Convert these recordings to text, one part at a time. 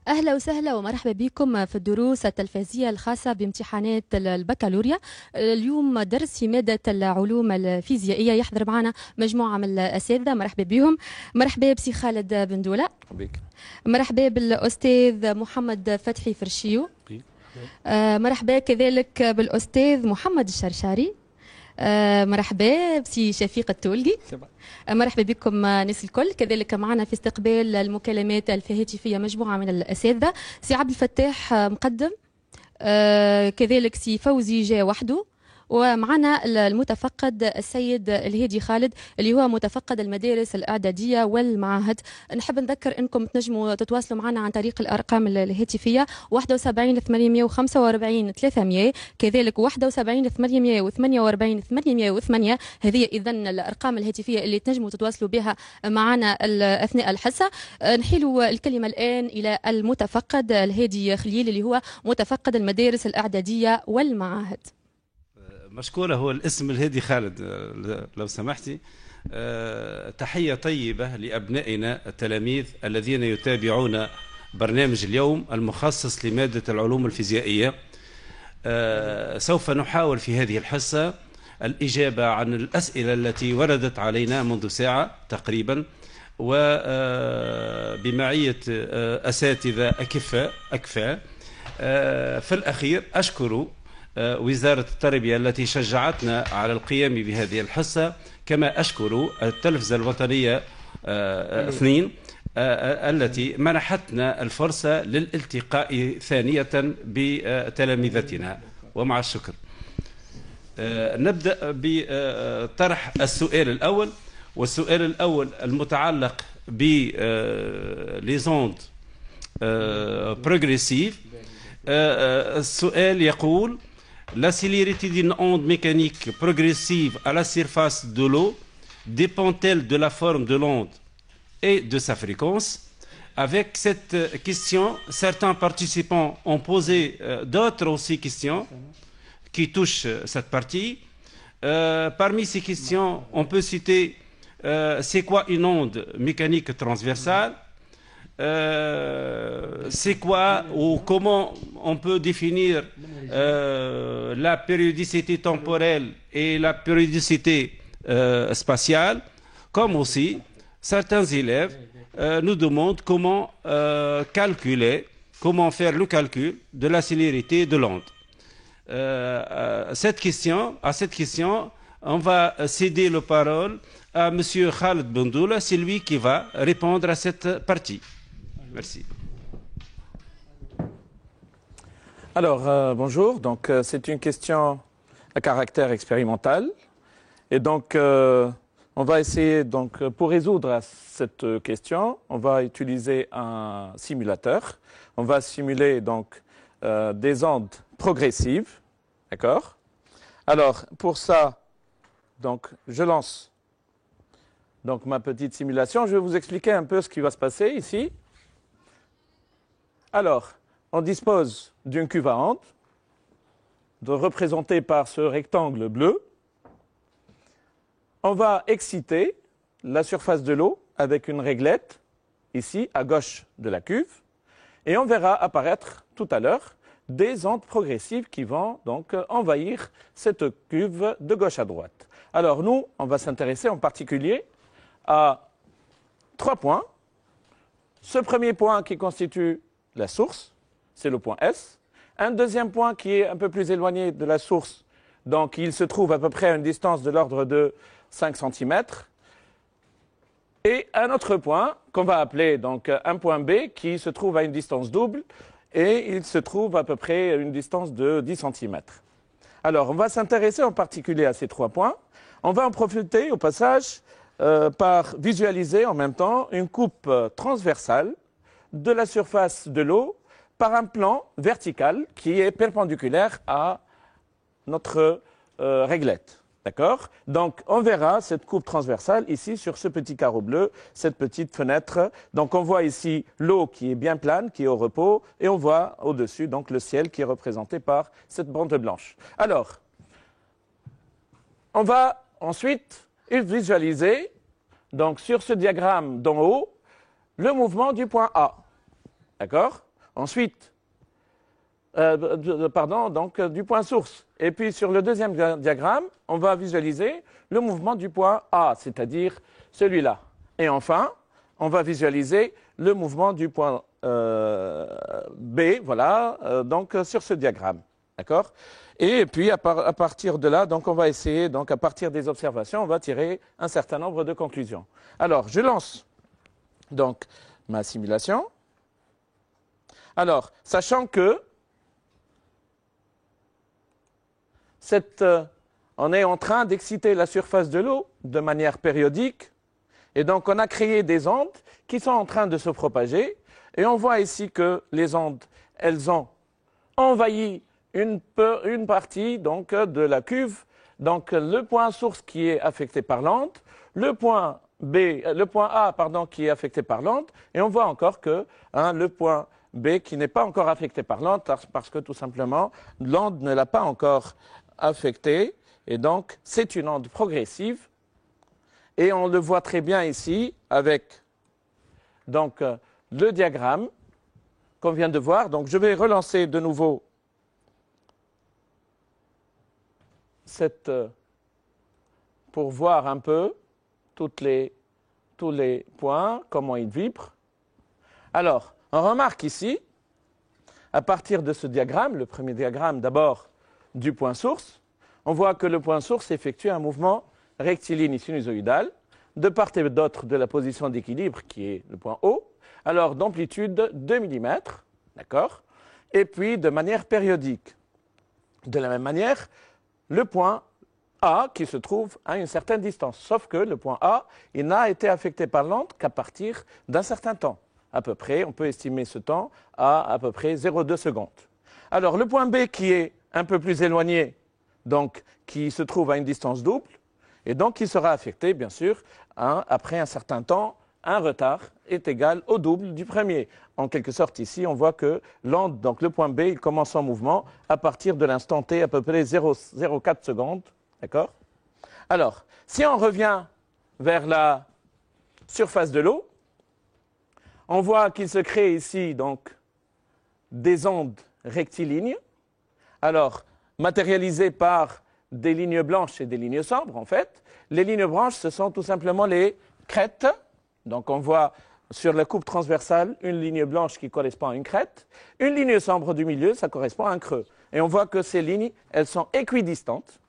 أهلا وسهلا ومرحبا بكم في الدروس التلفزية الخاصة بامتحانات البكالوريا. اليوم درس في مادة العلوم الفيزيائية، يحضر معنا مجموعة من الأساتذة. مرحبا بهم. مرحبا بسي خالد بندولة. بيك. مرحبا بالأستاذ محمد فتحي فرشيو. مرحبا كذلك بالأستاذ محمد الشرشاري. مرحبا بسي شفيق التولقي. مرحبا بكم ناس الكل. كذلك معنا في استقبال المكالمات الهاتفية مجموعة من الأساتذة، سي عبد الفتاح مقدم، كذلك سي فوزي جاء وحده، ومعنا المتفقد السيد الهادي خالد اللي هو متفقد المدارس الإعدادية والمعاهد. نحب نذكر انكم تنجموا تتواصلوا معنا عن طريق الارقام الهاتفيه 71 845 300، كذلك 71 848 808. هذه اذا الارقام الهاتفيه اللي تنجموا تتواصلوا بها معنا اثناء الحصه. نحيل الكلمه الان الى المتفقد الهادي خليل اللي هو متفقد المدارس الإعدادية والمعاهد. مشكورة. هو الاسم الهادي خالد لو سمحتي. تحية طيبة لأبنائنا التلاميذ الذين يتابعون برنامج اليوم المخصص لمادة العلوم الفيزيائية. سوف نحاول في هذه الحصة الإجابة عن الأسئلة التي وردت علينا منذ ساعة تقريبا، وبمعية أساتذة أكفاء. في الأخير أشكر وزارة التربية التي شجعتنا على القيام بهذه الحصة، كما أشكر التلفزة الوطنية 2 التي منحتنا الفرصة للالتقاء ثانية بتلامذتنا، ومع الشكر. نبدأ بطرح السؤال الأول، والسؤال الأول المتعلق ب les ondes progressives. السؤال يقول: La célérité d'une onde mécanique progressive à la surface de l'eau dépend-elle de la forme de l'onde et de sa fréquence? Avec cette question, certains participants ont posé d'autres aussi questions qui touchent cette partie. Parmi ces questions, on peut citer c'est quoi une onde mécanique transversale? C'est quoi ou comment on peut définir la périodicité temporelle et la périodicité spatiale, comme aussi certains élèves nous demandent comment faire le calcul de la célérité de l'onde. À cette question, on va céder la parole à M. Khaled Bendoula, c'est lui qui va répondre à cette partie. Merci. Alors, bonjour. Donc, c'est une question à caractère expérimental. Et donc, on va essayer, donc, pour résoudre cette question, on va utiliser un simulateur. On va simuler donc des ondes progressives. D'accord? Alors, pour ça, donc, je lance donc, ma petite simulation. Je vais vous expliquer un peu ce qui va se passer ici. Alors, on dispose d'une cuve à ondes, représentée par ce rectangle bleu. On va exciter la surface de l'eau avec une réglette, ici, à gauche de la cuve. Et on verra apparaître tout à l'heure des ondes progressives qui vont donc envahir cette cuve de gauche à droite. Alors nous, on va s'intéresser en particulier à 3 points. Ce premier point qui constitue la source, c'est le point S. Un deuxième point qui est un peu plus éloigné de la source, donc il se trouve à peu près à une distance de l'ordre de 5 cm. Et un autre point qu'on va appeler donc un point B qui se trouve à une distance double et il se trouve à peu près à une distance de 10 cm. Alors on va s'intéresser en particulier à ces 3 points. On va en profiter au passage par visualiser en même temps une coupe transversale de la surface de l'eau par un plan vertical qui est perpendiculaire à notre réglette. D'accord? Donc, on verra cette coupe transversale ici sur ce petit carreau bleu, cette petite fenêtre. Donc, on voit ici l'eau qui est bien plane, qui est au repos, et on voit au-dessus donc le ciel qui est représenté par cette bande blanche. Alors, on va ensuite visualiser donc sur ce diagramme d'en haut le mouvement du point A. D'accord? Ensuite, donc du point source. Et puis sur le deuxième diagramme, on va visualiser le mouvement du point A, c'est-à-dire celui-là. Et enfin, on va visualiser le mouvement du point B, voilà, donc sur ce diagramme. D'accord? Et puis à partir de là, donc on va essayer, donc à partir des observations, on va tirer un certain nombre de conclusions. Alors, je lance donc ma simulation. Alors, sachant que on est en train d'exciter la surface de l'eau de manière périodique, et donc on a créé des ondes qui sont en train de se propager, et on voit ici que les ondes, elles ont envahi une partie donc, de la cuve, donc le point source qui est affecté par l'onde, le point A qui est affecté par l'onde, et on voit encore que le point B qui n'est pas encore affecté par l'onde parce que tout simplement l'onde ne l'a pas encore affecté, et donc c'est une onde progressive, et on le voit très bien ici avec donc, le diagramme qu'on vient de voir. Donc je vais relancer de nouveau pour voir un peu tous les points, comment ils vibrent. Alors, on remarque ici, à partir de ce diagramme, le premier diagramme d'abord du point source, on voit que le point source effectue un mouvement rectiligne sinusoïdal de part et d'autre de la position d'équilibre qui est le point O, alors d'amplitude 2 mm, d'accord, et puis de manière périodique. De la même manière, le point A qui se trouve à une certaine distance, sauf que le point A, il n'a été affecté par l'onde qu'à partir d'un certain temps. À peu près, on peut estimer ce temps à peu près 0,2 secondes. Alors le point B qui est un peu plus éloigné, donc qui se trouve à une distance double, et donc qui sera affecté, bien sûr, après un certain temps, un retard est égal au double du premier. En quelque sorte, ici, on voit que l'onde, donc le point B, il commence en mouvement à partir de l'instant T, à peu près 0,04 secondes. D'accord? Alors, si on revient vers la surface de l'eau, on voit qu'il se crée ici, donc, des ondes rectilignes. Alors, matérialisées par des lignes blanches et des lignes sombres, en fait. Les lignes blanches, ce sont tout simplement les crêtes. Donc, on voit sur la coupe transversale une ligne blanche qui correspond à une crête. Une ligne sombre du milieu, ça correspond à un creux. Et on voit que ces lignes, elles sont équidistantes.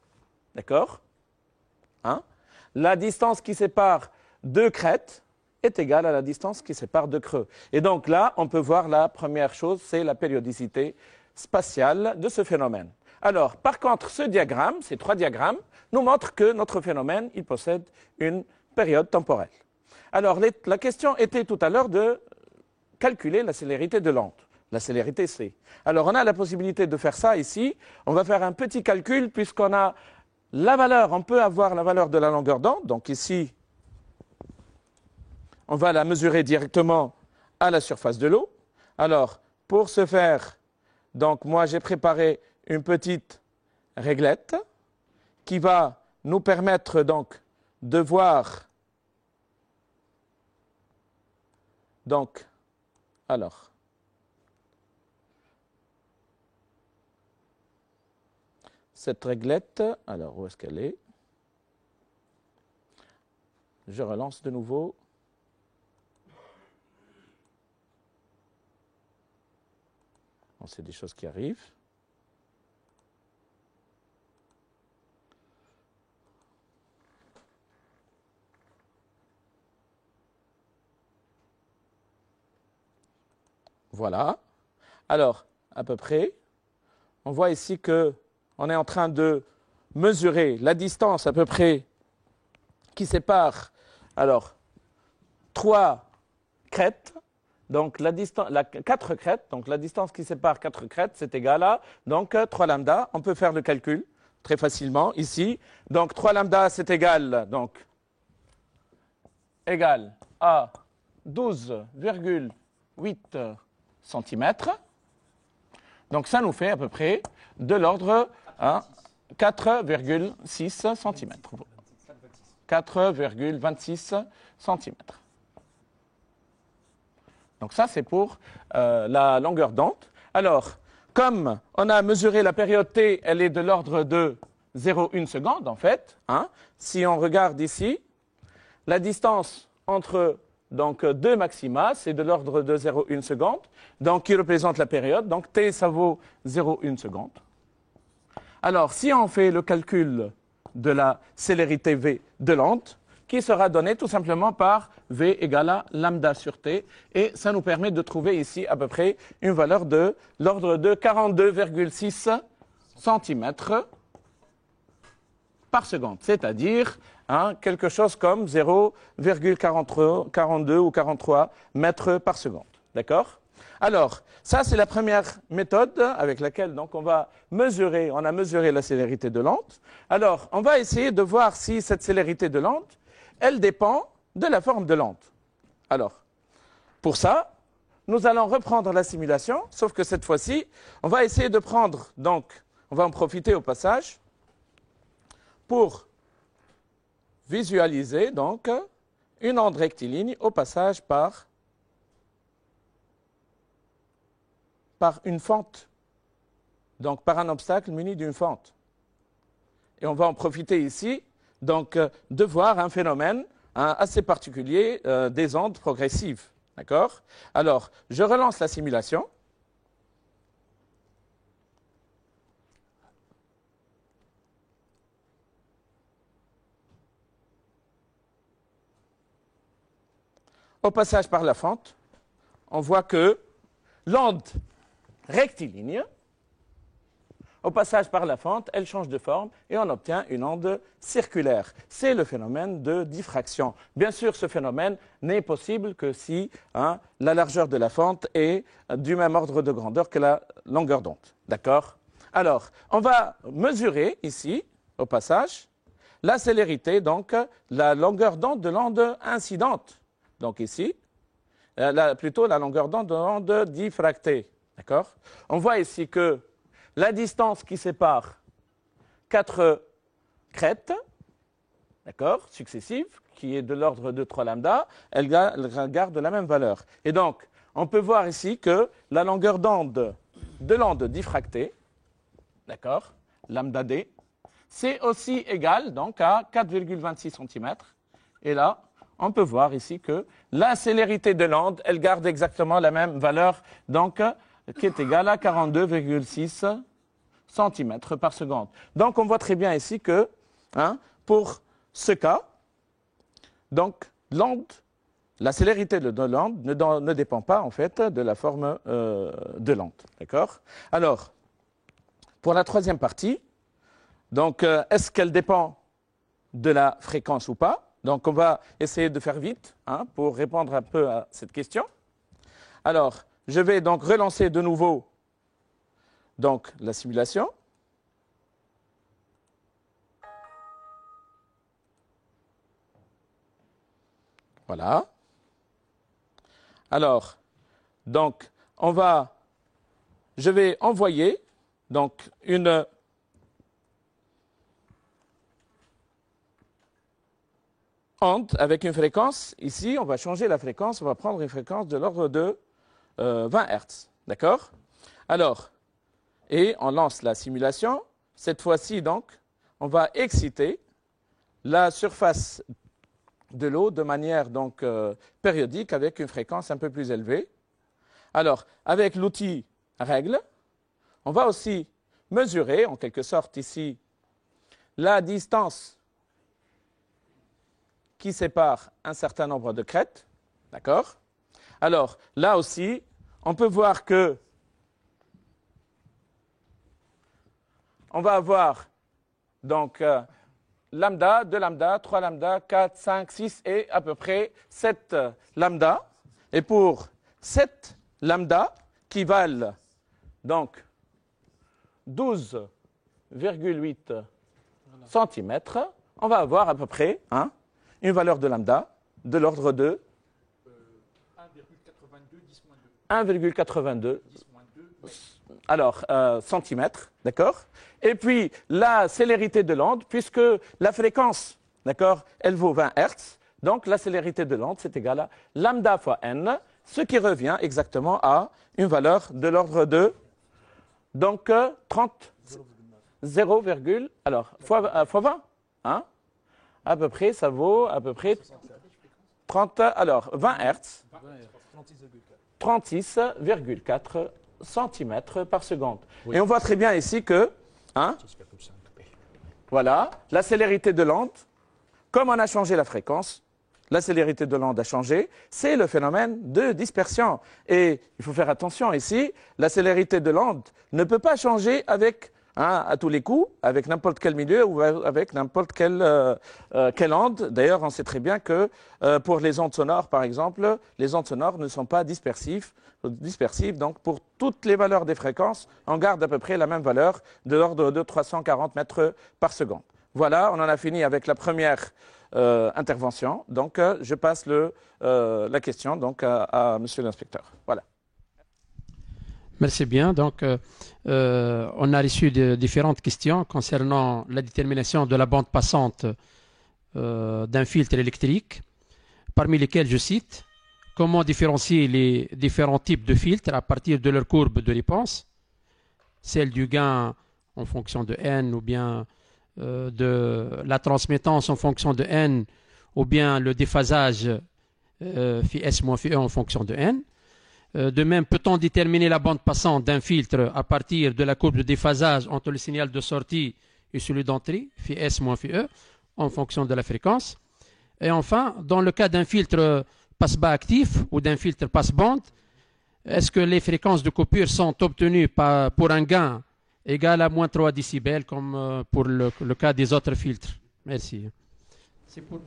D'accord? La distance qui sépare deux crêtes est égale à la distance qui sépare deux creux. Et donc là, on peut voir la première chose, c'est la périodicité spatiale de ce phénomène. Alors, par contre, ce diagramme, ces trois diagrammes, nous montrent que notre phénomène, il possède une période temporelle. Alors, la question était tout à l'heure de calculer la célérité de l'onde, la célérité c. Alors, on a la possibilité de faire ça ici. On va faire un petit calcul puisqu'on a la valeur, on peut avoir la valeur de la longueur d'onde. Donc ici, on va la mesurer directement à la surface de l'eau. Alors, pour ce faire, donc moi j'ai préparé une petite réglette qui va nous permettre donc de voir donc alors cette réglette, alors où est-ce qu'elle est? Je relance de nouveau. Bon, c'est des choses qui arrivent. Voilà. Alors, à peu près, on voit ici que on est en train de mesurer la distance à peu près qui sépare alors 3 crêtes, donc la distance, 4 crêtes, donc la distance qui sépare 4 crêtes, c'est égal à donc 3 lambda. On peut faire le calcul très facilement ici. Donc 3 lambda, c'est égal à 12,8 cm. Donc ça nous fait à peu près de l'ordre 4,6 cm. 4,26 cm. Donc ça, c'est pour la longueur d'onde. Alors, comme on a mesuré la période t, elle est de l'ordre de 0,1 seconde, en fait. Hein. Si on regarde ici, la distance entre donc, deux maxima, c'est de l'ordre de 0,1 seconde, donc qui représente la période. Donc t, ça vaut 0,1 seconde. Alors, si on fait le calcul de la célérité v de l'onde, qui sera donné tout simplement par v égale à lambda sur t, et ça nous permet de trouver ici à peu près une valeur de l'ordre de 42,6 cm par seconde, c'est-à-dire quelque chose comme 0,42 ou 43 mètres par seconde. D'accord? Alors, ça c'est la première méthode avec laquelle donc, on a mesuré la célérité de l'onde. Alors, on va essayer de voir si cette célérité de l'onde, elle dépend de la forme de l'onde. Alors, pour ça, nous allons reprendre la simulation, sauf que cette fois-ci, on va essayer de prendre, donc, on va en profiter au passage, pour visualiser donc une onde rectiligne au passage par une fente, donc par un obstacle muni d'une fente. Et on va en profiter ici donc, de voir un phénomène assez particulier des ondes progressives. D'accord? Alors, je relance la simulation. Au passage par la fente, on voit que l'onde rectiligne, au passage par la fente, elle change de forme et on obtient une onde circulaire. C'est le phénomène de diffraction. Bien sûr, ce phénomène n'est possible que si la largeur de la fente est du même ordre de grandeur que la longueur d'onde. D'accord? Alors, on va mesurer ici, au passage, la célérité, donc la longueur d'onde de l'onde incidente. Donc ici, plutôt la longueur d'onde de l'onde diffractée. D'accord? On voit ici que la distance qui sépare 4 crêtes, d'accord, successives, qui est de l'ordre de 3 lambda, elle garde la même valeur. Et donc, on peut voir ici que la longueur d'onde de l'onde diffractée, d'accord, lambda d, c'est aussi égal donc à 4,26 cm. Et là, on peut voir ici que la célérité de l'onde, elle garde exactement la même valeur, donc qui est égale à 42,6 cm par seconde. Donc on voit très bien ici que pour ce cas, donc l'onde, la célérité de l'onde ne dépend pas en fait de la forme de l'onde. D'accord? Alors, pour la troisième partie, donc est-ce qu'elle dépend de la fréquence ou pas? Donc on va essayer de faire vite pour répondre un peu à cette question. Alors, je vais donc relancer de nouveau donc, la simulation. Voilà. Alors, donc, je vais envoyer donc une onde avec une fréquence. Ici, on va changer la fréquence. On va prendre une fréquence de l'ordre de 20 Hz. D'accord? Alors, et on lance la simulation. Cette fois-ci, donc, on va exciter la surface de l'eau de manière donc périodique avec une fréquence un peu plus élevée. Alors, avec l'outil règle, on va aussi mesurer en quelque sorte ici la distance qui sépare un certain nombre de crêtes. D'accord? Alors, là aussi, on peut voir que on va avoir donc lambda, 2 lambda, 3 lambda, 4, 5, 6 et à peu près 7 lambda. Et pour 7 lambda qui valent donc 12,8 cm, on va avoir à peu près une valeur de lambda de l'ordre de 1,82 alors centimètres, d'accord? Et puis la célérité de l'onde, puisque la fréquence, d'accord, elle vaut 20 Hz, donc la célérité de l'onde c'est égal à lambda fois n, ce qui revient exactement à une valeur de l'ordre de, donc 30, 0, alors fois 20, hein, à peu près, ça vaut à peu près 30, alors 20 Hertz, 36,4 cm par seconde. Oui. Et on voit très bien ici que, hein, voilà, la célérité de l'onde, comme on a changé la fréquence, la célérité de l'onde a changé, c'est le phénomène de dispersion. Et il faut faire attention ici, la célérité de l'onde ne peut pas changer avec, hein, à tous les coups, avec n'importe quel milieu ou avec n'importe quelle onde. D'ailleurs, on sait très bien que pour les ondes sonores, par exemple, les ondes sonores ne sont pas dispersives. Donc, pour toutes les valeurs des fréquences, on garde à peu près la même valeur de l'ordre de 340 mètres par seconde. Voilà, on en a fini avec la première intervention. Donc, je passe la question donc, à monsieur l'inspecteur. Voilà. Merci bien. Donc, on a reçu différentes questions concernant la détermination de la bande passante d'un filtre électrique, parmi lesquelles je cite comment différencier les différents types de filtres à partir de leur courbe de réponse, celle du gain en fonction de n ou bien de la transmittance en fonction de n ou bien le déphasage phi s moins phi e en fonction de n. De même, peut-on déterminer la bande passante d'un filtre à partir de la courbe de déphasage entre le signal de sortie et celui d'entrée, phi s moins phi e, en fonction de la fréquence. Et enfin, dans le cas d'un filtre passe-bas actif ou d'un filtre passe-bande, est-ce que les fréquences de coupure sont obtenues pour un gain égal à moins 3 décibels comme pour le cas des autres filtres? Merci. C'est pour...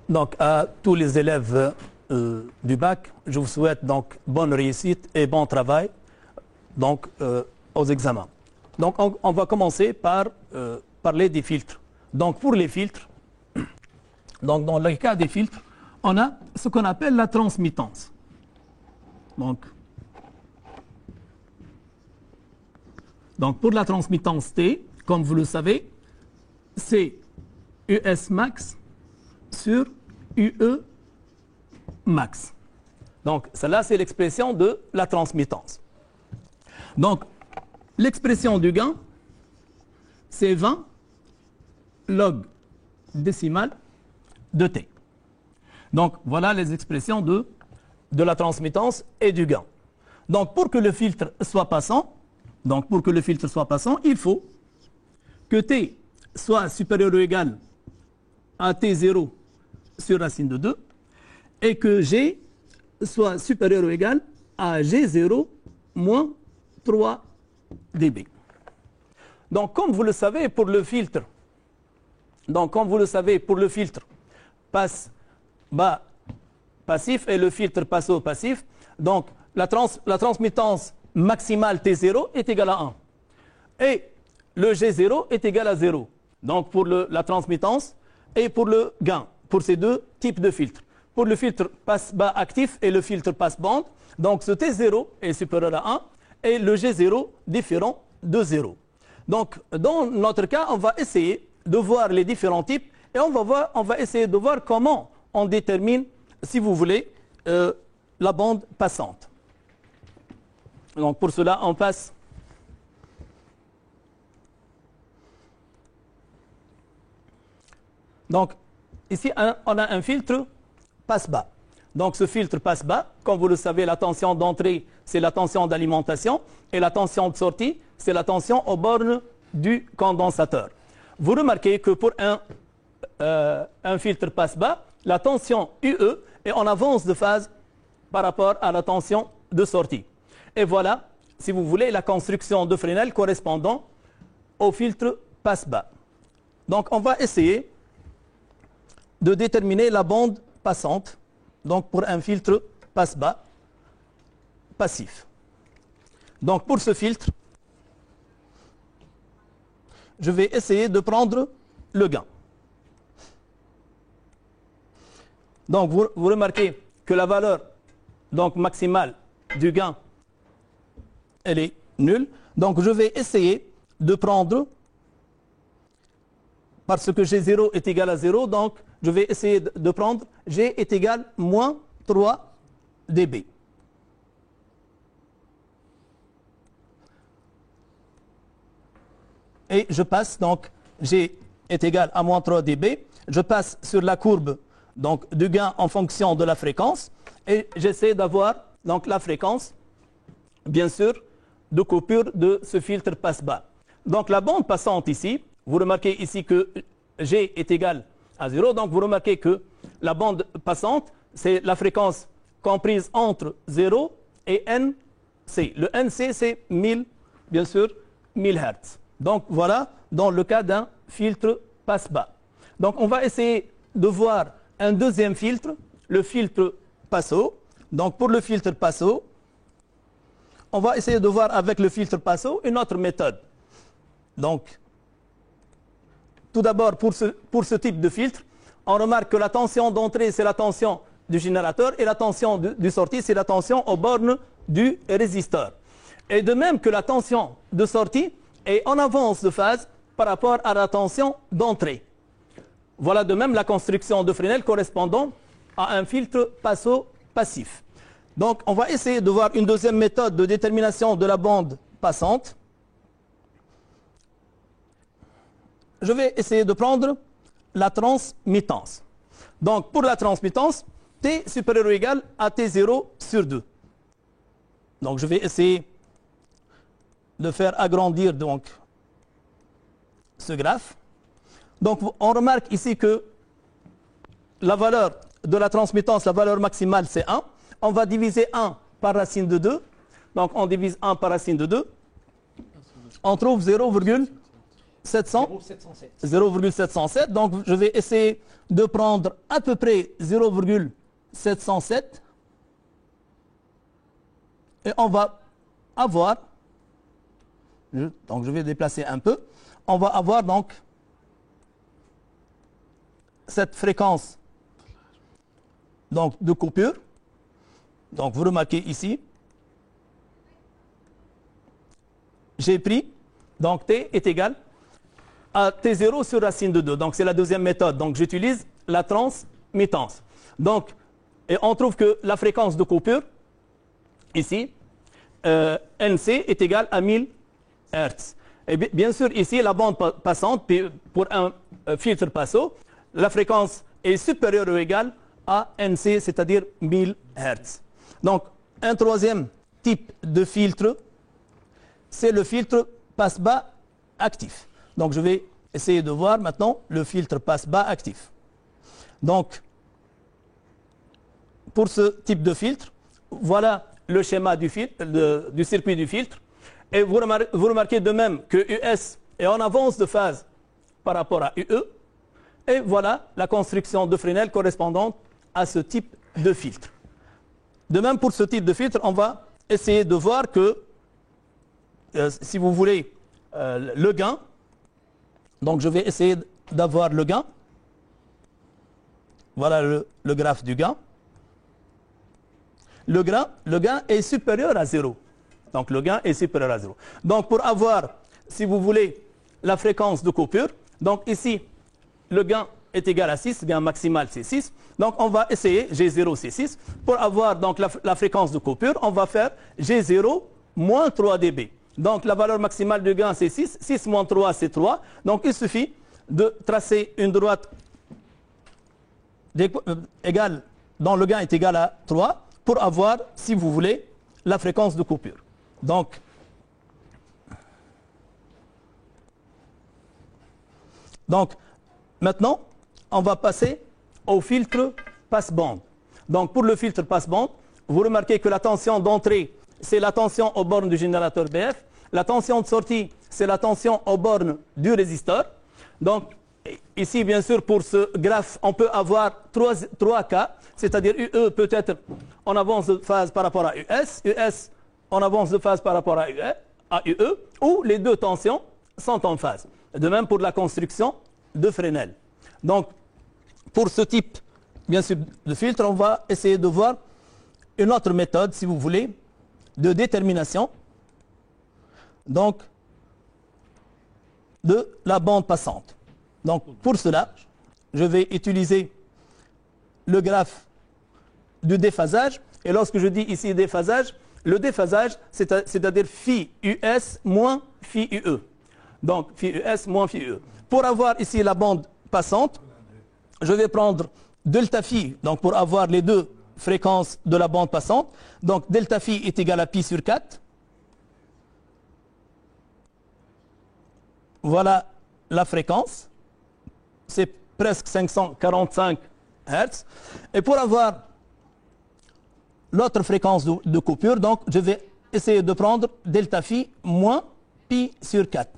Donc, à tous les élèves du bac, je vous souhaite donc bonne réussite et bon travail donc, aux examens. Donc, on va commencer par parler des filtres. Donc, pour les filtres, donc dans le cas des filtres, on a ce qu'on appelle la transmittance. Donc, pour la transmittance T, comme vous le savez, c'est US max sur UE max. Donc, celle-là, c'est l'expression de la transmittance. Donc, l'expression du gain, c'est 20 log décimal de T. Donc, voilà les expressions de la transmittance et du gain. Donc, pour que le filtre soit passant, il faut que T soit supérieur ou égal à T0 sur racine de 2 et que G soit supérieur ou égal à G0 moins 3 dB. Donc, comme vous le savez, pour le filtre, passe bas passif et le filtre passe haut passif, donc la transmittance maximale T0 est égale à 1. Et le G0 est égal à 0. Donc, pour la transmittance et pour le gain, pour ces deux types de filtres. Pour le filtre passe-bas actif et le filtre passe-bande, donc ce T0 est supérieur à 1 et le G0 différent de 0. Donc, dans notre cas, on va essayer de voir les différents types et on va essayer de voir comment on détermine, si vous voulez, la bande passante. Donc, pour cela, on passe. Donc, ici, on a un filtre passe-bas. Donc, ce filtre passe-bas, comme vous le savez, la tension d'entrée, c'est la tension d'alimentation, et la tension de sortie, c'est la tension aux bornes du condensateur. Vous remarquez que pour un filtre passe-bas, la tension UE est en avance de phase par rapport à la tension de sortie. Et voilà, si vous voulez, la construction de Fresnel correspondant au filtre passe-bas. Donc, on va essayer de déterminer la bande passante, donc pour un filtre passe-bas passif. Donc, pour ce filtre, je vais essayer de prendre le gain. Donc, vous remarquez que la valeur donc, maximale du gain, elle est nulle. Donc, je vais essayer de prendre parce que G0 est égal à 0, donc je vais essayer de prendre G est égal à moins 3 dB. Et je passe, donc G est égal à moins 3 dB. Je passe sur la courbe donc, du gain en fonction de la fréquence et j'essaie d'avoir donc la fréquence, bien sûr, de coupure de ce filtre passe-bas. Donc la bande passante ici, vous remarquez ici que G est égal à 0, donc vous remarquez que la bande passante, c'est la fréquence comprise entre 0 et NC. Le NC, c'est 1000, bien sûr, 1000 Hz. Donc voilà, dans le cas d'un filtre passe-bas. Donc on va essayer de voir un deuxième filtre, le filtre passe-haut. Donc pour le filtre passe-haut, on va essayer de voir avec le filtre passe-haut une autre méthode. Donc, tout d'abord, pour ce type de filtre, on remarque que la tension d'entrée, c'est la tension du générateur et la tension de sortie, c'est la tension aux bornes du résisteur. Et de même que la tension de sortie est en avance de phase par rapport à la tension d'entrée. Voilà de même la construction de Fresnel correspondant à un filtre passe-haut passif. Donc, on va essayer de voir une deuxième méthode de détermination de la bande passante. Je vais essayer de prendre la transmittance. Donc, pour la transmittance, T supérieur ou égal à T0 sur 2. Donc, je vais essayer de faire agrandir donc, ce graphe. Donc, on remarque ici que la valeur de la transmittance, la valeur maximale, c'est 1. On va diviser 1 par racine de 2. Donc, on divise 1 par racine de 2. On trouve 0,707. Donc, je vais essayer de prendre à peu près 0,707. Et on va avoir, donc je vais déplacer un peu, on va avoir donc cette fréquence donc, de coupure. Donc, vous remarquez ici, j'ai pris, donc T est égal à T0 sur racine de 2. Donc, c'est la deuxième méthode. Donc, j'utilise la transmittance. Donc, et on trouve que la fréquence de coupure, ici, NC est égale à 1000 Hz. Et bien sûr, ici, la bande passante, pour un filtre passe-haut, la fréquence est supérieure ou égale à NC, c'est-à-dire 1000 Hz. Donc, un troisième type de filtre, c'est le filtre passe-bas actif. Donc, je vais essayer de voir maintenant le filtre passe-bas actif. Donc, pour ce type de filtre, voilà le schéma du circuit du filtre. Et vous remarquez de même que US est en avance de phase par rapport à UE. Et voilà la construction de Fresnel correspondante à ce type de filtre. De même, pour ce type de filtre, on va essayer de voir que, si vous voulez, le gain. Donc, je vais essayer d'avoir le gain. Voilà le graphe du gain. Le gain est supérieur à 0. Donc, le gain est supérieur à 0. Donc, pour avoir, si vous voulez, la fréquence de coupure, donc ici, le gain est égal à 6, le gain maximal c'est 6. Donc, on va essayer, G0 c'est 6. Pour avoir donc la fréquence de coupure, on va faire G0 moins 3 dB. Donc, la valeur maximale du gain c'est 6. 6 moins 3 c'est 3. Donc, il suffit de tracer une droite égale, dont le gain est égal à 3 pour avoir, si vous voulez, la fréquence de coupure. Donc, maintenant, on va passer au filtre passe-bande. Donc, pour le filtre passe-bande, vous remarquez que la tension d'entrée, c'est la tension aux bornes du générateur BF. La tension de sortie, c'est la tension aux bornes du résisteur. Donc, ici, bien sûr, pour ce graphe, on peut avoir trois cas, c'est-à-dire UE peut être en avance de phase par rapport à US, US en avance de phase par rapport à UE, ou les deux tensions sont en phase. De même pour la construction de Fresnel. Donc, pour ce type, bien sûr, de filtre, on va essayer de voir une autre méthode, si vous voulez, de détermination donc, de la bande passante. Donc pour cela, je vais utiliser le graphe du déphasage. Et lorsque je dis ici déphasage, le déphasage, c'est-à-dire phi US moins phi UE. Donc phi US moins phi UE. Pour avoir ici la bande passante, je vais prendre delta phi, donc pour avoir les deux fréquences de la bande passante. Donc delta phi est égal à pi sur 4. Voilà la fréquence. C'est presque 545 Hz. Et pour avoir l'autre fréquence de coupure, donc je vais essayer de prendre delta phi moins pi sur 4.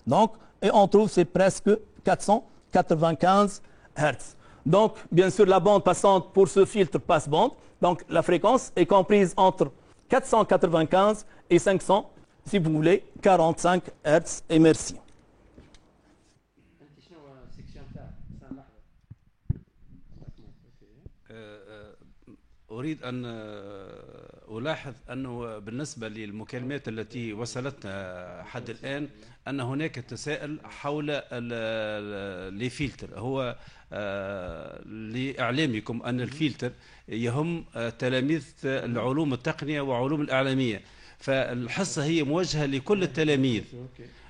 Donc, et on trouve c'est presque 495 Hz. Donc, bien sûr, la bande passante pour ce filtre passe-bande, donc la fréquence est comprise entre 495 et 500, si vous voulez, 45 Hz. Et merci. أريد أن ألاحظ أنه بالنسبة للمكالمات التي وصلتنا حد الآن أن هناك تساؤل حول الفلتر. هو لإعلامكم أن الفلتر يهم تلاميذ العلوم التقنية وعلوم الإعلامية، فالحصة هي موجهة لكل التلاميذ،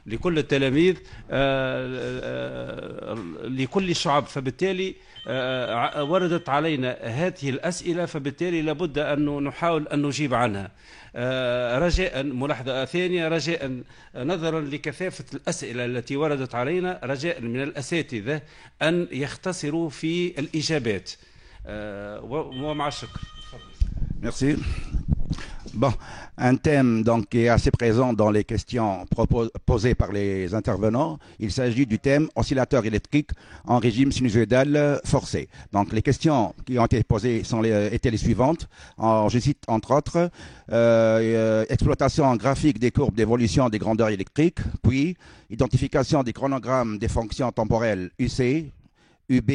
لكل التلاميذ لكل الشعب. فبالتالي وردت علينا هذه الأسئلة، فبالتالي لابد أن نحاول أن نجيب عنها. رجاء ملاحظة ثانية، رجاء نظرا لكثافة الأسئلة التي وردت علينا، رجاء من الأساتذة أن يختصروا في الإجابات. ومع الشكر. Merci. Bon, un thème donc qui est assez présent dans les questions posées par les intervenants. Il s'agit du thème oscillateur électrique en régime sinusoïdal forcé. Donc les questions qui ont été posées étaient les suivantes. Je cite entre autres exploitation graphique des courbes d'évolution des grandeurs électriques, puis identification des chronogrammes des fonctions temporelles UC, UB,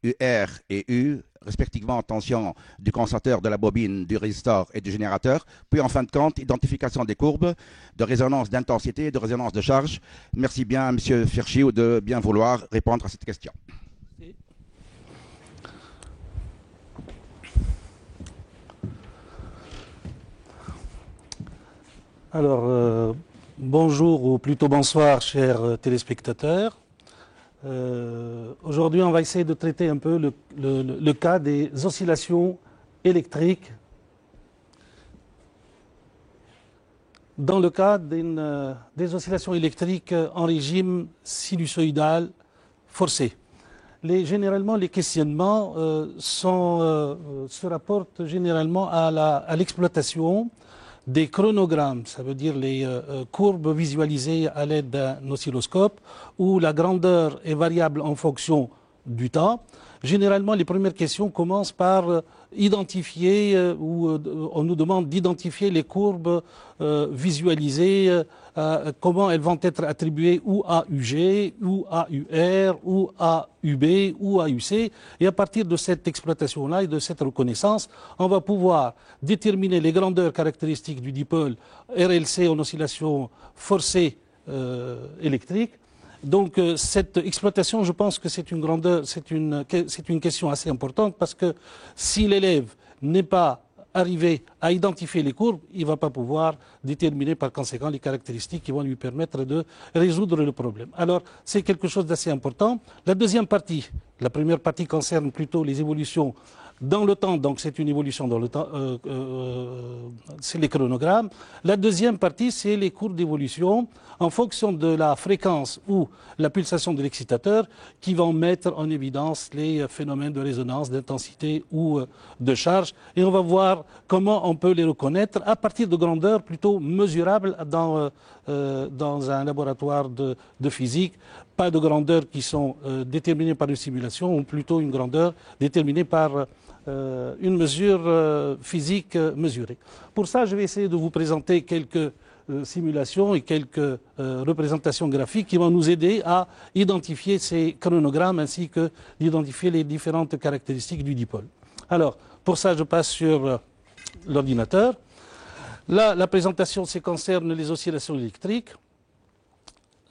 UR et U, respectivement en tension du condensateur, de la bobine, du résistor et du générateur, puis en fin de compte, identification des courbes de résonance d'intensité et de résonance de charge. Merci bien à M. Ferchiou de bien vouloir répondre à cette question. Alors, bonjour ou plutôt bonsoir, chers téléspectateurs. Aujourd'hui, on va essayer de traiter un peu le cas des oscillations électriques dans le cas des oscillations électriques en régime sinusoïdal forcé. Généralement, les questionnements se rapportent généralement à l'exploitation des chronogrammes, ça veut dire les courbes visualisées à l'aide d'un oscilloscope où la grandeur est variable en fonction du temps. Généralement, les premières questions commencent par identifier, on nous demande d'identifier les courbes visualisées, comment elles vont être attribuées ou à UG, ou à UR, ou à UB, ou à UC. Et à partir de cette exploitation-là et de cette reconnaissance, on va pouvoir déterminer les grandeurs caractéristiques du dipôle RLC en oscillation forcée électrique. Donc cette exploitation, je pense que c'est une question assez importante parce que si l'élève n'est pas arrivé à identifier les courbes, il ne va pas pouvoir déterminer par conséquent les caractéristiques qui vont lui permettre de résoudre le problème. Alors c'est quelque chose d'assez important. La deuxième partie, la première partie concerne plutôt les évolutions dans le temps, donc c'est une évolution dans le temps, c'est les chronogrammes. La deuxième partie, c'est les courbes d'évolution en fonction de la fréquence ou la pulsation de l'excitateur qui vont mettre en évidence les phénomènes de résonance, d'intensité ou de charge. Et on va voir comment on peut les reconnaître à partir de grandeurs plutôt mesurables dans un laboratoire de physique. Pas de grandeurs qui sont déterminées par une simulation, ou plutôt une grandeur déterminée par une mesure physique mesurée. Pour ça, je vais essayer de vous présenter quelques simulations et quelques représentations graphiques qui vont nous aider à identifier ces chronogrammes ainsi que d'identifier les différentes caractéristiques du dipôle. Alors, pour ça, je passe sur l'ordinateur. Là, la présentation concerne les oscillations électriques.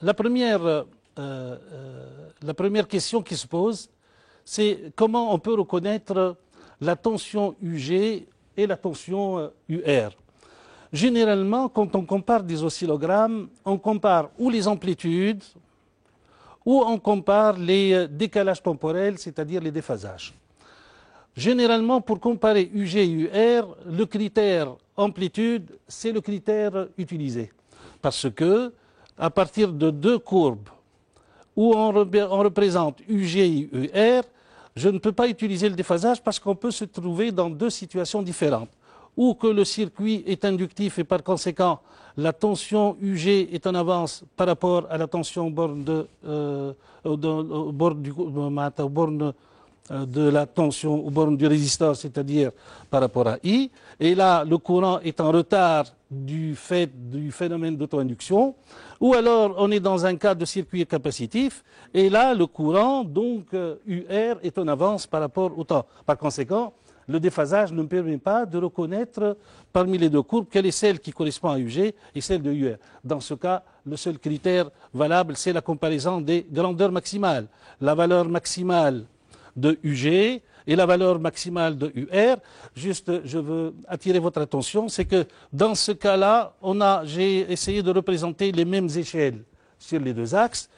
La première la première question qui se pose, c'est comment on peut reconnaître la tension UG et la tension UR. Généralement, quand on compare des oscillogrammes, on compare ou les amplitudes, ou on compare les décalages temporels, c'est-à-dire les déphasages. Généralement, pour comparer UG et UR, le critère amplitude, c'est le critère utilisé. Parce que, à partir de deux courbes où on représente UG et UR, je ne peux pas utiliser le déphasage parce qu'on peut se trouver dans deux situations différentes. Ou que le circuit est inductif et par conséquent, la tension UG est en avance par rapport à la tension borne de la tension aux bornes du résisteur, c'est-à-dire par rapport à I. Et là, le courant est en retard du fait du phénomène d'auto-induction. Ou alors, on est dans un cas de circuit capacitif. Et là, le courant, donc UR, est en avance par rapport au temps. Par conséquent, le déphasage ne me permet pas de reconnaître parmi les deux courbes quelle est celle qui correspond à UG et celle de UR. Dans ce cas, le seul critère valable, c'est la comparaison des grandeurs maximales. La valeur maximale de UG et la valeur maximale de UR. Juste, je veux attirer votre attention, c'est que dans ce cas-là, j'ai essayé de représenter les mêmes échelles sur les deux axes.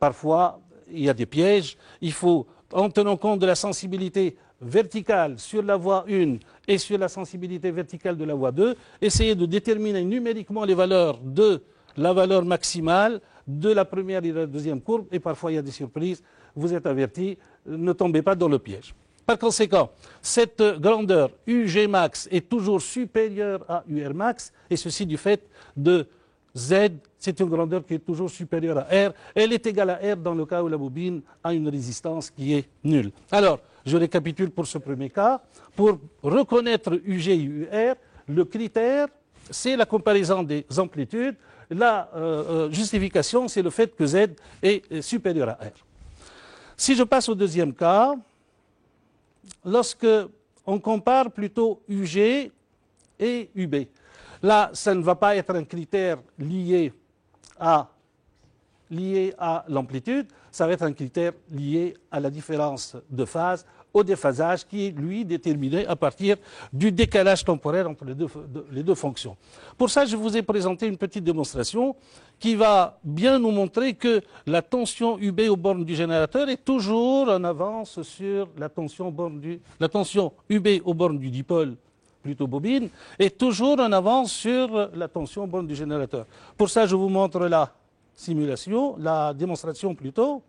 Parfois, il y a des pièges. Il faut, en tenant compte de la sensibilité verticale sur la voie 1 et sur la sensibilité verticale de la voie 2, essayer de déterminer numériquement les valeurs de la valeur maximale de la première et de la deuxième courbe, et parfois il y a des surprises, vous êtes avertis, ne tombez pas dans le piège. Par conséquent, cette grandeur UG max est toujours supérieure à UR max, et ceci du fait de Z, c'est une grandeur qui est toujours supérieure à R. Elle est égale à R dans le cas où la bobine a une résistance qui est nulle. Alors, je récapitule pour ce premier cas. Pour reconnaître UG et UR, le critère, c'est la comparaison des amplitudes. La justification, c'est le fait que Z est supérieur à R. Si je passe au deuxième cas, lorsque on compare plutôt UG et UB, là, ça ne va pas être un critère lié à l'amplitude, ça va être un critère lié à la différence de phase, au déphasage, qui est, lui, déterminé à partir du décalage temporel entre les deux fonctions. Pour ça, je vous ai présenté une petite démonstration qui va bien nous montrer que la tension UB aux bornes du générateur est toujours en avance sur la tension UB aux bornes du dipôle, plutôt bobine, est toujours en avance sur la tension borne du générateur. Pour ça, je vous montre la simulation, la démonstration plutôt.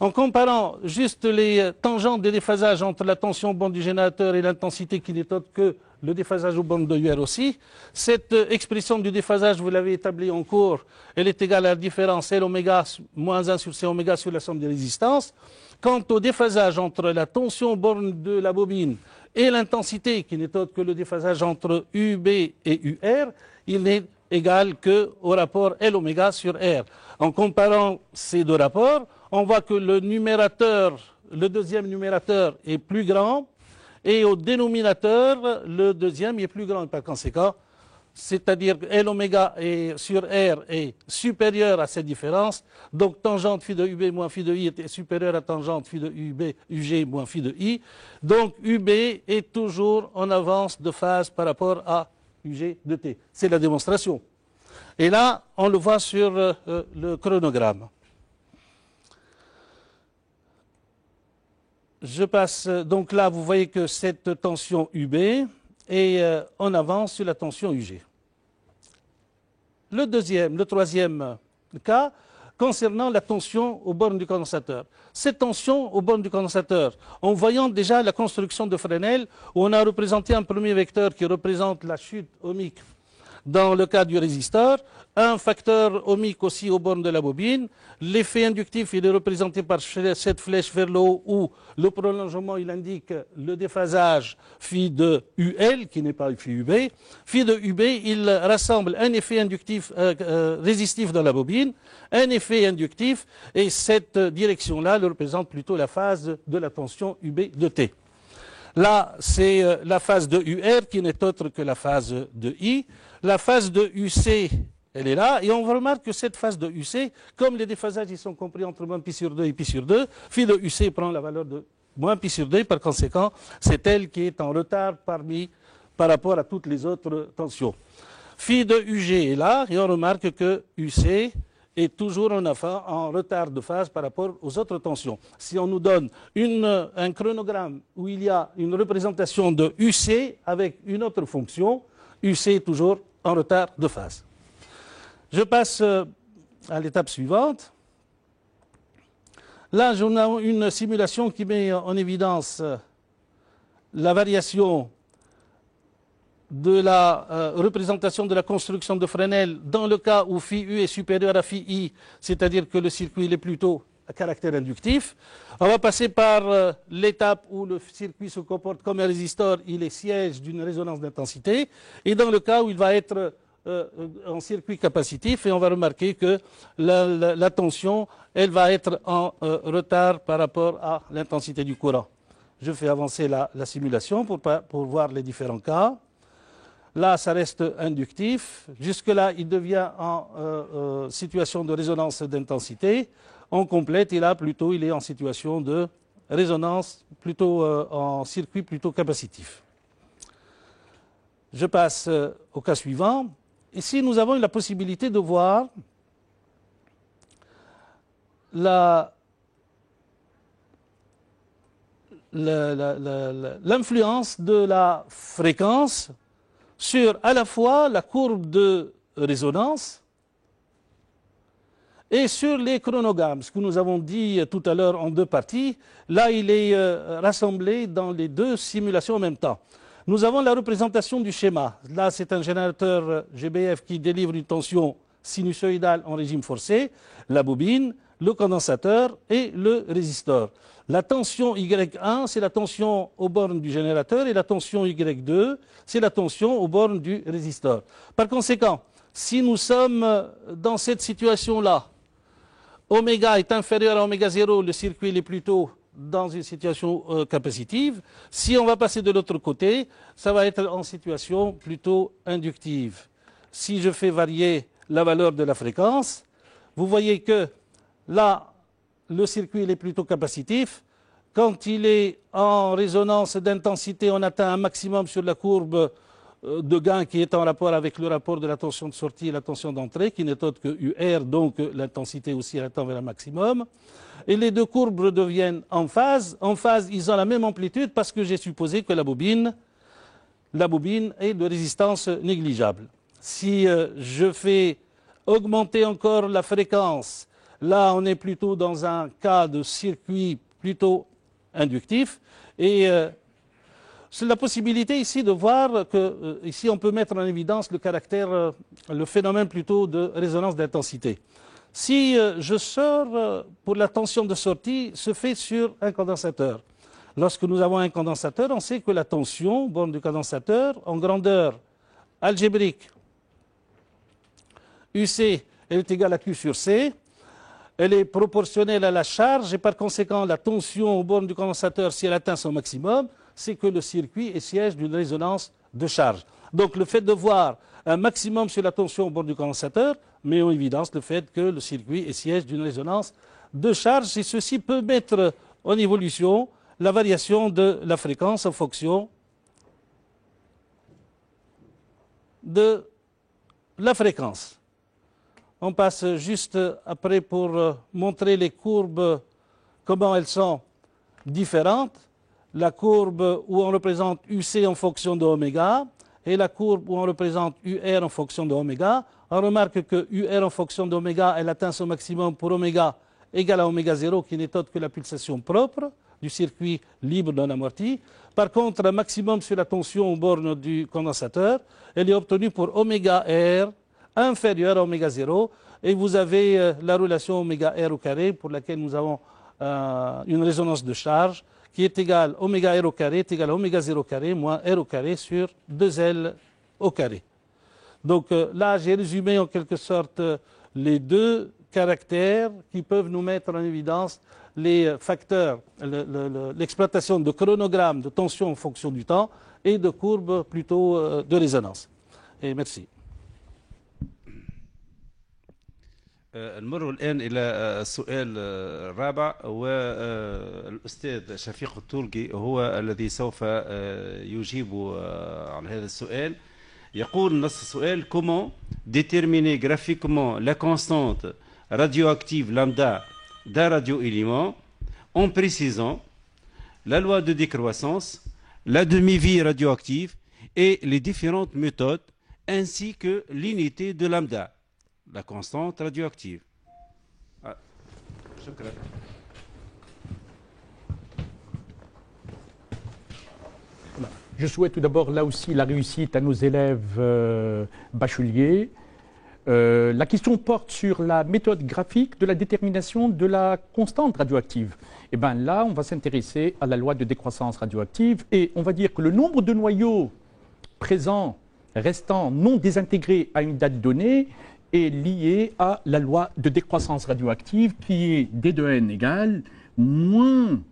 En comparant juste les tangentes des déphasages entre la tension borne du générateur et l'intensité qui n'est autre que le déphasage aux bornes de UR aussi, cette expression du déphasage, vous l'avez établie en cours, elle est égale à la différence L oméga moins 1 sur C oméga sur la somme des résistances. Quant au déphasage entre la tension borne de la bobine et l'intensité, qui n'est autre que le déphasage entre UB et UR, il n'est égal qu'au rapport L oméga sur R. En comparant ces deux rapports, on voit que le deuxième numérateur est plus grand, et au dénominateur, le deuxième est plus grand. Par conséquent, c'est-à-dire que L oméga sur R est supérieur à cette différence, donc tangente phi de UB moins phi de I est supérieur à tangente phi de UG moins phi de I, donc UB est toujours en avance de phase par rapport à UG de T. C'est la démonstration. Et là, on le voit sur le chronogramme. Je passe, donc là, vous voyez que cette tension UB est en avance sur la tension UG. Le troisième cas, concernant la tension aux bornes du condensateur. Cette tension aux bornes du condensateur, en voyant déjà la construction de Fresnel, où on a représenté un premier vecteur qui représente la chute ohmique dans le cas du résisteur, un facteur ohmique aussi aux bornes de la bobine. L'effet inductif, il est représenté par cette flèche vers le haut où le prolongement, il indique le déphasage phi de UL, qui n'est pas phi UB. Phi de UB, il rassemble un effet inductif résistif dans la bobine, un effet inductif, et cette direction-là représente plutôt la phase de la tension UB de T. Là, c'est la phase de UR qui n'est autre que la phase de I. La phase de UC elle est là, et on remarque que cette phase de UC, comme les déphasages ils sont compris entre moins pi sur 2 et pi sur 2, phi de UC prend la valeur de moins pi sur 2, par conséquent, c'est elle qui est en retard par rapport à toutes les autres tensions. Phi de UG est là, et on remarque que UC est toujours en retard de phase par rapport aux autres tensions. Si on nous donne un chronogramme où il y a une représentation de UC avec une autre fonction, UC est toujours en retard de phase. Je passe à l'étape suivante. Là, on a une simulation qui met en évidence la variation de la représentation de la construction de Fresnel dans le cas où phi U est supérieur à phi I, c'est-à-dire que le circuit est plutôt à caractère inductif. On va passer par l'étape où le circuit se comporte comme un résistor, il est siège d'une résonance d'intensité, et dans le cas où il va être en circuit capacitif, et on va remarquer que la tension, elle va être en retard par rapport à l'intensité du courant. Je fais avancer la simulation pour voir les différents cas. Là, ça reste inductif. Jusque-là, il devient en situation de résonance d'intensité. On complète et là, plutôt, il est en situation de résonance, plutôt en circuit plutôt capacitif. Je passe au cas suivant. Ici, nous avons la possibilité de voir l'influence de la fréquence sur à la fois la courbe de résonance et sur les chronogrammes. Ce que nous avons dit tout à l'heure en deux parties, là il est rassemblé dans les deux simulations en même temps. Nous avons la représentation du schéma. Là c'est un générateur GBF qui délivre une tension sinusoïdale en régime forcé, la bobine, le condensateur et le résistor. La tension Y1, c'est la tension aux bornes du générateur, et la tension Y2, c'est la tension aux bornes du résistor. Par conséquent, si nous sommes dans cette situation-là, oméga est inférieur à oméga 0, le circuit est plutôt dans une situation capacitive. Si on va passer de l'autre côté, ça va être en situation plutôt inductive. Si je fais varier la valeur de la fréquence, vous voyez que là, le circuit est plutôt capacitif. Quand il est en résonance d'intensité, on atteint un maximum sur la courbe de gain qui est en rapport avec le rapport de la tension de sortie et la tension d'entrée, qui n'est autre que UR, donc l'intensité aussi elle atteint vers un maximum. Et les deux courbes deviennent en phase. En phase, ils ont la même amplitude parce que j'ai supposé que la bobine est de résistance négligeable. Si je fais augmenter encore la fréquence, là, on est plutôt dans un cas de circuit plutôt inductif. Et c'est la possibilité ici de voir que, ici, on peut mettre en évidence le caractère, le phénomène plutôt de résonance d'intensité. Si je sors pour la tension de sortie, se fait sur un condensateur. Lorsque nous avons un condensateur, on sait que la tension, borne du condensateur, en grandeur algébrique, UC, elle est égale à Q sur C. Elle est proportionnelle à la charge et par conséquent la tension aux bornes du condensateur, si elle atteint son maximum, c'est que le circuit est siège d'une résonance de charge. Donc le fait de voir un maximum sur la tension aux bornes du condensateur met en évidence le fait que le circuit est siège d'une résonance de charge, et ceci peut mettre en évolution la variation de la fréquence en fonction de la fréquence. On passe juste après pour montrer les courbes, comment elles sont différentes. La courbe où on représente UC en fonction de oméga et la courbe où on représente UR en fonction de oméga. On remarque que UR en fonction d'oméga, elle atteint son maximum pour oméga égal à oméga 0, qui n'est autre que la pulsation propre du circuit libre d'un amorti. Par contre, un maximum sur la tension aux bornes du condensateur, elle est obtenue pour oméga R inférieur à oméga 0, et vous avez la relation oméga R au carré pour laquelle nous avons une résonance de charge qui est égale oméga R au carré est égal à oméga 0 carré moins R au carré sur 2L au carré. Donc là, j'ai résumé en quelque sorte les deux caractères qui peuvent nous mettre en évidence les facteurs, l'exploitation de chronogrammes de tension en fonction du temps et de courbes plutôt de résonance. Et merci. نمر الآن إلى السؤال الرابع، والأستاذ شفيق التولقي هو الذي سوف يجيب على هذا السؤال. يقول نص السؤال: Comment déterminer graphiquement la constante radioactive lambda d'un radioélément en précisant la loi de décroissance, la demi-vie radioactive et les différentes méthodes, ainsi que l'unité de lambda, la constante radioactive. Je souhaite tout d'abord là aussi la réussite à nos élèves bacheliers. La question porte sur la méthode graphique de la détermination de la constante radioactive. Et bien là, on va s'intéresser à la loi de décroissance radioactive et on va dire que le nombre de noyaux présents, restant non désintégrés à une date donnée, est lié à la loi de décroissance radioactive qui est d de n égale moins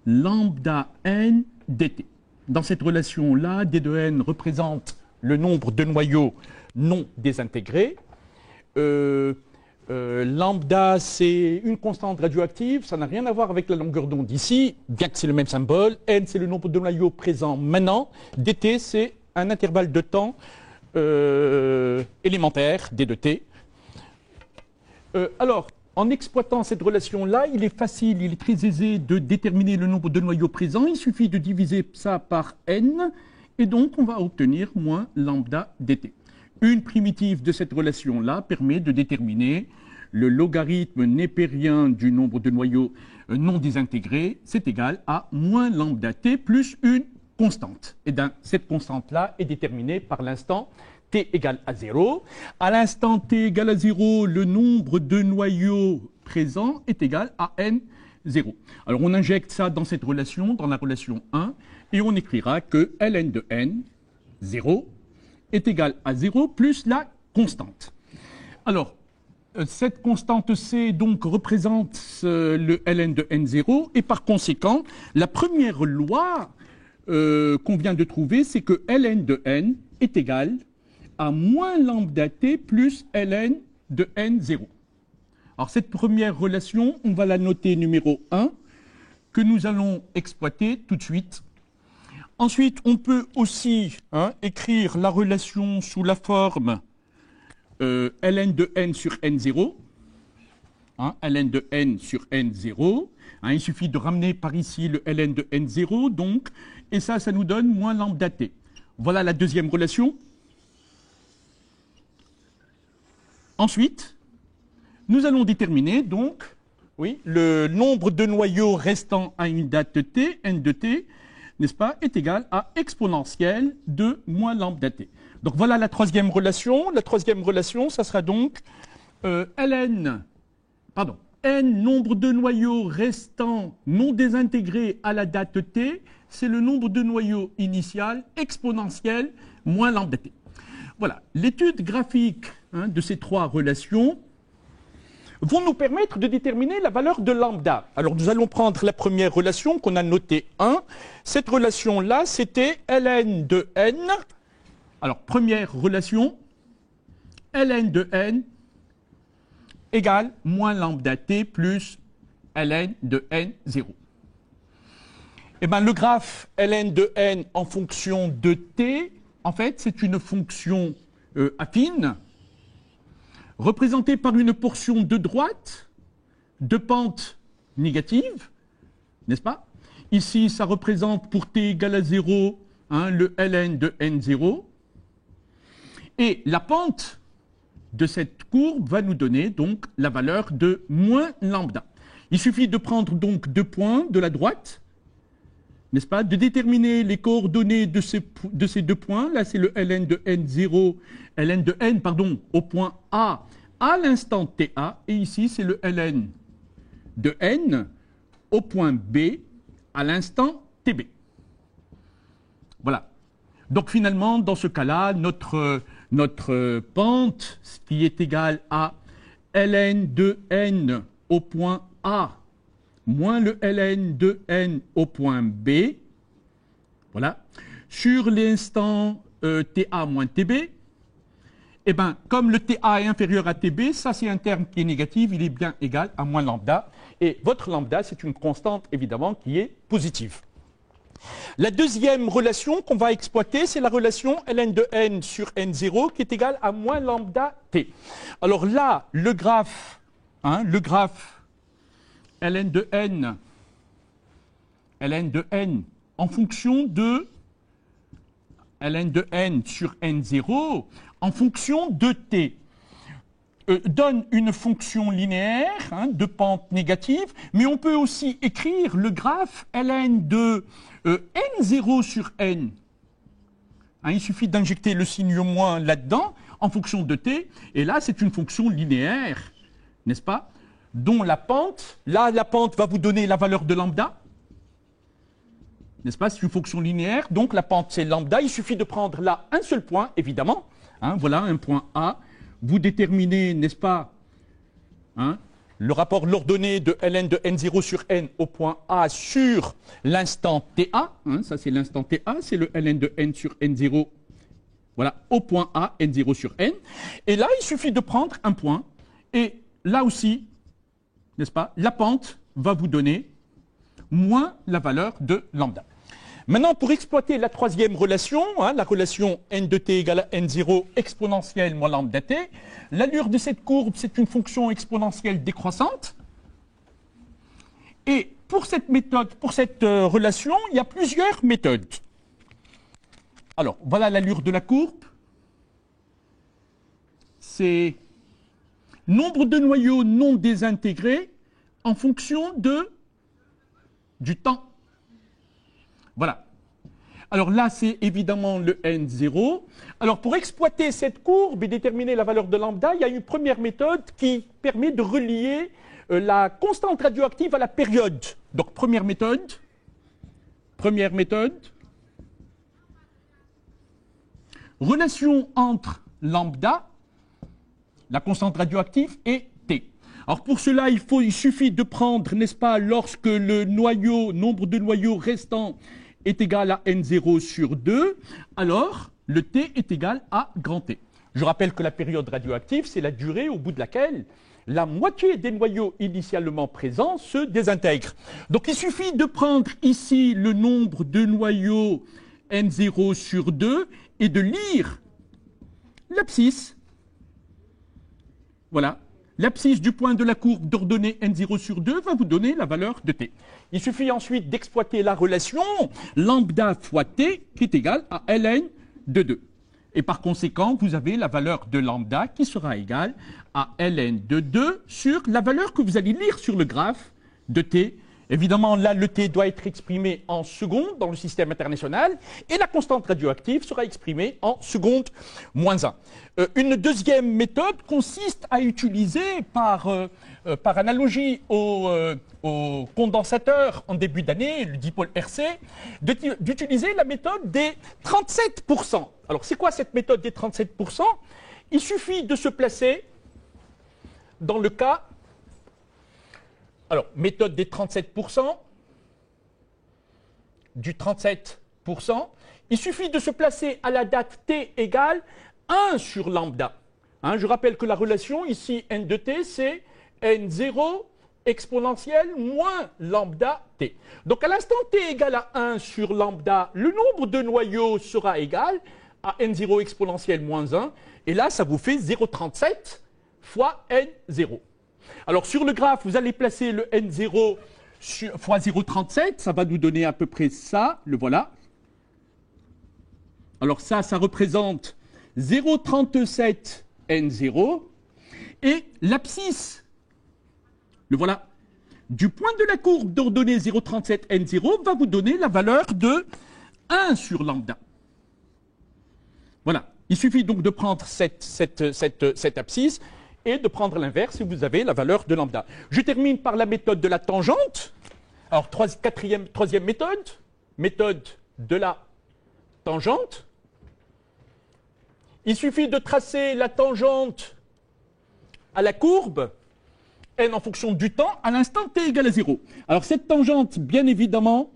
lambda n dt. Dans cette relation-là, d de n représente le nombre de noyaux non désintégrés. Lambda, c'est une constante radioactive, ça n'a rien à voir avec la longueur d'onde ici, bien que c'est le même symbole. N, c'est le nombre de noyaux présents maintenant. dt, c'est un intervalle de temps élémentaire, d de t. Alors, en exploitant cette relation-là, il est facile, il est très aisé de déterminer le nombre de noyaux présents. Il suffit de diviser ça par n, et donc on va obtenir moins lambda dt. Une primitive de cette relation-là permet de déterminer le logarithme népérien du nombre de noyaux non désintégrés, c'est égal à moins lambda t plus une constante. Et bien, cette constante-là est déterminée par l'instant t égale à 0. À l'instant t égale à 0, le nombre de noyaux présents est égal à n0. Alors, on injecte ça dans cette relation, dans la relation 1, et on écrira que ln de n, 0, est égal à 0 plus la constante. Alors, cette constante C donc représente le ln de n0 et par conséquent, la première loi qu'on vient de trouver, c'est que ln de n est égal à moins lambda t plus ln de n0. Alors cette première relation, on va la noter numéro 1, que nous allons exploiter tout de suite. Ensuite, on peut aussi écrire la relation sous la forme ln de n sur n0, ln de n sur n0. Il suffit de ramener par ici le ln de n0, donc, et ça nous donne moins lambda t. Voilà la deuxième relation. Ensuite, nous allons déterminer donc le nombre de noyaux restant à une date t, n de t, n'est-ce pas, est égal à exponentielle de moins lambda t. Donc voilà la troisième relation. La troisième relation, ça sera donc n nombre de noyaux restants non désintégrés à la date t, c'est le nombre de noyaux initial exponentiel moins lambda t. Voilà, l'étude graphique de ces trois relations vont nous permettre de déterminer la valeur de lambda. Alors nous allons prendre la première relation qu'on a notée 1. Cette relation-là, c'était ln de n. Alors première relation, ln de n égale moins lambda t plus ln de n0. Eh bien le graphe ln de n en fonction de t, en fait, c'est une fonction affine, représentée par une portion de droite, de pente négative, n'est-ce pas? Ici, ça représente pour t égale à 0, le ln de n0. Et la pente de cette courbe va nous donner donc la valeur de moins lambda. Il suffit de prendre donc deux points de la droite, n'est-ce pas, de déterminer les coordonnées de ces deux points. Là, c'est le ln de n0, ln de n, pardon, au point A à l'instant ta, et ici, c'est le ln de n au point B à l'instant tb. Voilà. Donc finalement, dans ce cas-là, notre pente, ce qui est égal à ln de n au point A moins le ln de n au point B, voilà, sur l'instant ta moins tb, eh bien, comme le TA est inférieur à TB, ça c'est un terme qui est négatif, il est bien égal à moins lambda. Et votre lambda, c'est une constante, évidemment, qui est positive. La deuxième relation qu'on va exploiter, c'est la relation ln de n sur n0 qui est égale à moins lambda t. Alors là, le graphe ln de n en fonction de ln de n sur n0 en fonction de t donne une fonction linéaire de pente négative, mais on peut aussi écrire le graphe ln de n0 sur n. Il suffit d'injecter le signe moins là-dedans en fonction de t, et là c'est une fonction linéaire, n'est-ce pas, dont la pente, là la pente va vous donner la valeur de lambda, n'est-ce pas, c'est une fonction linéaire, donc la pente c'est lambda, il suffit de prendre là un seul point, évidemment, voilà un point A, vous déterminez, n'est-ce pas, le rapport l'ordonnée de ln de n0 sur n au point A sur l'instant TA, ça c'est l'instant TA, c'est le ln de n sur n0, voilà, au point A, n0 sur n, et là il suffit de prendre un point, et là aussi, n'est-ce pas, la pente va vous donner moins la valeur de lambda. Maintenant, pour exploiter la troisième relation, la relation n de t égale à n0 exponentielle moins lambda t, l'allure de cette courbe, c'est une fonction exponentielle décroissante. Et pour cette méthode, pour cette relation, il y a plusieurs méthodes. Alors, voilà l'allure de la courbe. C'est nombre de noyaux non désintégrés en fonction du temps. Voilà. Alors là, c'est évidemment le n0. Alors pour exploiter cette courbe et déterminer la valeur de lambda, il y a une première méthode qui permet de relier la constante radioactive à la période. Donc première méthode, relation entre lambda, la constante radioactive, et T. Alors pour cela, il suffit de prendre, n'est-ce pas, lorsque le nombre de noyaux restants est égal à n0 sur 2, alors le T est égal à grand T. Je rappelle que la période radioactive, c'est la durée au bout de laquelle la moitié des noyaux initialement présents se désintègrent. Donc il suffit de prendre ici le nombre de noyaux n0 sur 2 et de lire l'abscisse. Voilà. L'abscisse du point de la courbe d'ordonnée n0 sur 2 va vous donner la valeur de t. Il suffit ensuite d'exploiter la relation lambda fois t qui est égale à ln de 2. Et par conséquent, vous avez la valeur de lambda qui sera égale à ln de 2 sur la valeur que vous allez lire sur le graphe de t. Évidemment, là, le t doit être exprimé en secondes dans le système international et la constante radioactive sera exprimée en secondes moins 1. Une deuxième méthode consiste à utiliser, par analogie au condensateur en début d'année, le dipôle RC, d'utiliser la méthode des 37%. Alors, c'est quoi cette méthode des 37%? Il suffit de se placer dans le cas... Alors, méthode des 37%, du 37%, il suffit de se placer à la date t égale 1 sur lambda. Je rappelle que la relation ici, n de t, c'est n0 exponentielle moins lambda t. Donc à l'instant t égale à 1 sur lambda, le nombre de noyaux sera égal à n0 exponentielle moins 1, et là ça vous fait 0,37 fois n0. Alors sur le graphe, vous allez placer le n0 fois 0,37, ça va nous donner à peu près ça, le voilà. Alors ça représente 0,37 n0, et l'abscisse, le voilà, du point de la courbe d'ordonnée 0,37 n0 va vous donner la valeur de 1 sur lambda. Voilà, il suffit donc de prendre cette abscisse, et de prendre l'inverse si vous avez la valeur de lambda. Je termine par la méthode de la tangente. Alors, troisième méthode de la tangente. Il suffit de tracer la tangente à la courbe, n en fonction du temps, à l'instant t égale à 0. Alors, cette tangente, bien évidemment,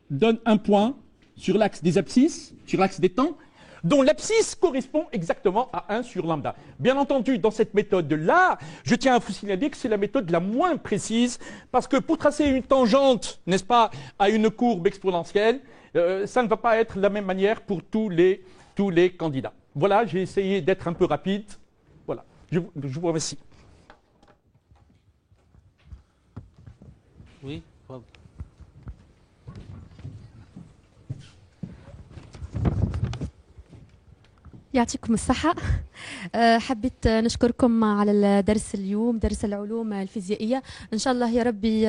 donne un point sur l'axe des abscisses, sur l'axe des temps. dont l'abscisse correspond exactement à 1 sur lambda. Bien entendu, dans cette méthode-là, je tiens à vous signaler que c'est la méthode la moins précise, parce que pour tracer une tangente, n'est-ce pas, à une courbe exponentielle, ça ne va pas être la même manière pour tous les candidats. Voilà, j'ai essayé d'être un peu rapide. Voilà, je vous remercie. Oui. يعطيكم الصحة. حبيت نشكركم على الدرس اليوم، درس العلوم الفيزيائية. إن شاء الله يا ربي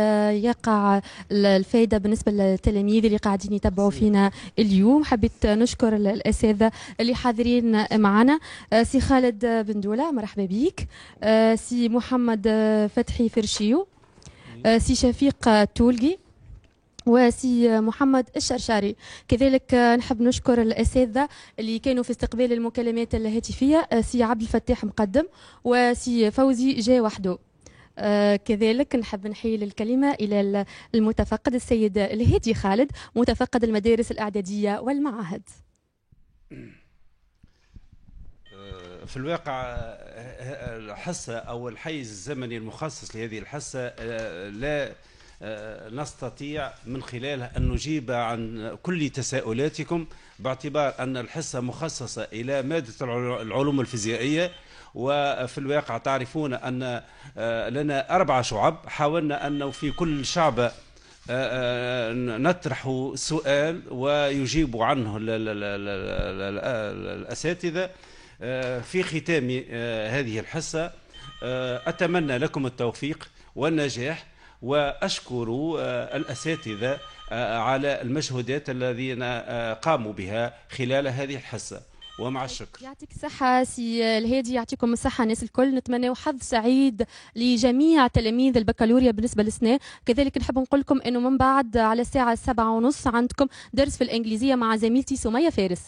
يقع الفائدة بالنسبة للتلاميذ اللي قاعدين يتبعوا فينا اليوم. حبيت نشكر الأساتذة اللي حاضرين معنا، سي خالد بن دولة مرحبا بيك، سي محمد فتحي فرشيو، سي شفيق تولقي، وسي محمد الشرشاري. كذلك نحب نشكر الأساتذة اللي كانوا في استقبال المكالمات الهاتفية، سي عبد الفتاح مقدم وسي فوزي جاي وحده. كذلك نحب نحيل الكلمة إلى المتفقد السيد الهادي خالد، متفقد المدارس الإعدادية والمعاهد. في الواقع الحصة أو الحيز الزمني المخصص لهذه الحصة لا نستطيع من خلالها أن نجيب عن كل تساؤلاتكم، باعتبار أن الحصة مخصصة إلى مادة العلوم الفيزيائية. وفي الواقع تعرفون أن لنا 4 شعب، حاولنا أنه في كل شعب نطرح سؤال ويجيب عنه الأساتذة. في ختام هذه الحصة أتمنى لكم التوفيق والنجاح، وأشكر الأساتذة على المجهودات الذين قاموا بها خلال هذه الحصة، ومع الشكر. يعطيك الصحة سي الهادي، يعطيكم الصحة الناس الكل. نتمنى حظ سعيد لجميع تلاميذ البكالوريا بالنسبة للسنة. كذلك نحب نقول لكم أنه من بعد على الساعة 7:30 عندكم درس في الإنجليزية مع زميلتي سمية فارس.